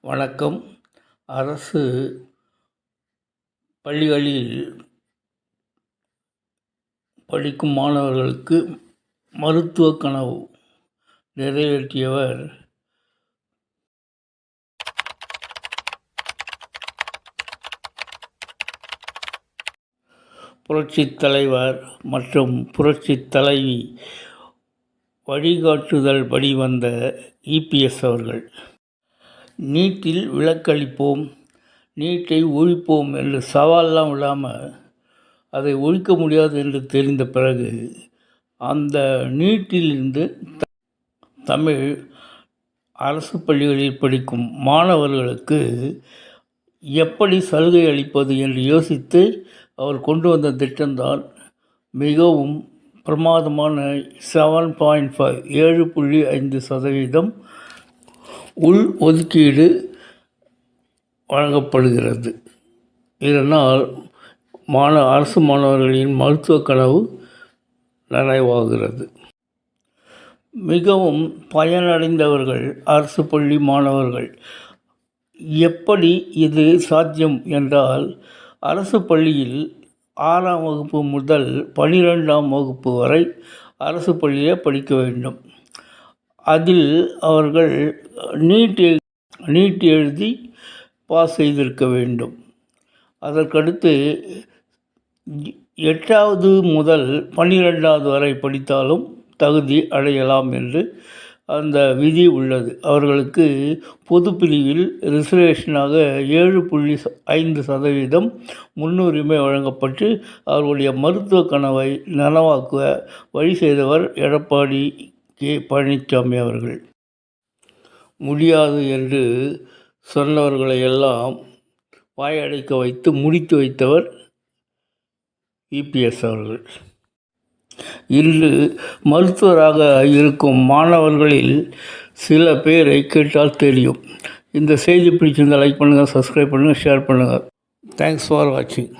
வணக்கம். அரசு பள்ளிகளில் படிக்கும் மாணவர்களுக்கு மருத்துவ கனவு நிறைவேற்றியவர் புரட்சித் தலைவர் மற்றும் புரட்சித் தலைவி வழிகாட்டுதல் படி வந்த இபிஎஸ் அவர்கள். நீட்டில் விலக்களிப்போம், நீட்டை ஒழிப்போம் என்று சவால்லாம் விடாமல் அதை ஒழிக்க முடியாது என்று தெரிந்த பிறகு அந்த நீட்டிலிருந்து தமிழ் அரசு பள்ளிகளில் படிக்கும் மாணவர்களுக்கு எப்படி சலுகை அளிப்பது என்று யோசித்து அவர் கொண்டு வந்த திட்டம்தான் மிகவும் பிரமாதமான 7.5 7.5% உள் ஒதுக்கீடு வழங்கப்படுகிறது. இதனால் அரசு மாணவர்களின் மருத்துவ கனவு நனவாகிறது. மிகவும் பயனடைந்தவர்கள் அரசு பள்ளி மாணவர்கள். எப்படி இது சாத்தியம் என்றால், அரசு பள்ளியில் 6ஆம் வகுப்பு முதல் 12ஆம் வகுப்பு வரை அரசு பள்ளியிலே படிக்க வேண்டும். அதில் அவர்கள் நீட் எழுதி பாஸ் செய்திருக்க வேண்டும். அதற்கடுத்து 8வது முதல் 12வது வரை படித்தாலும் தகுதி அடையலாம் என்று அந்த விதி உள்ளது. அவர்களுக்கு பொது பிரிவில் ரிசர்வேஷனாக 7.5% முன்னுரிமை வழங்கப்பட்டு அவர்களுடைய மருத்துவ கனவை நனவாக்க வழி செய்தவர் எடப்பாடி கே. பழனிசாமி அவர்கள். முடியாது என்று சொன்னவர்களை எல்லாம் வாயடைக்க வைத்து முடித்து வைத்தவர் இபிஎஸ் அவர்கள். இன்று மருத்துவராக இருக்கும் மாணவர்களில் சில பேரை கேட்டால் தெரியும். இந்த செய்தி பிடிச்சிருந்தால் லைக் பண்ணுங்கள், சப்ஸ்கிரைப் பண்ணுங்கள், ஷேர் பண்ணுங்கள். தேங்க்ஸ் ஃபார் வாட்சிங்.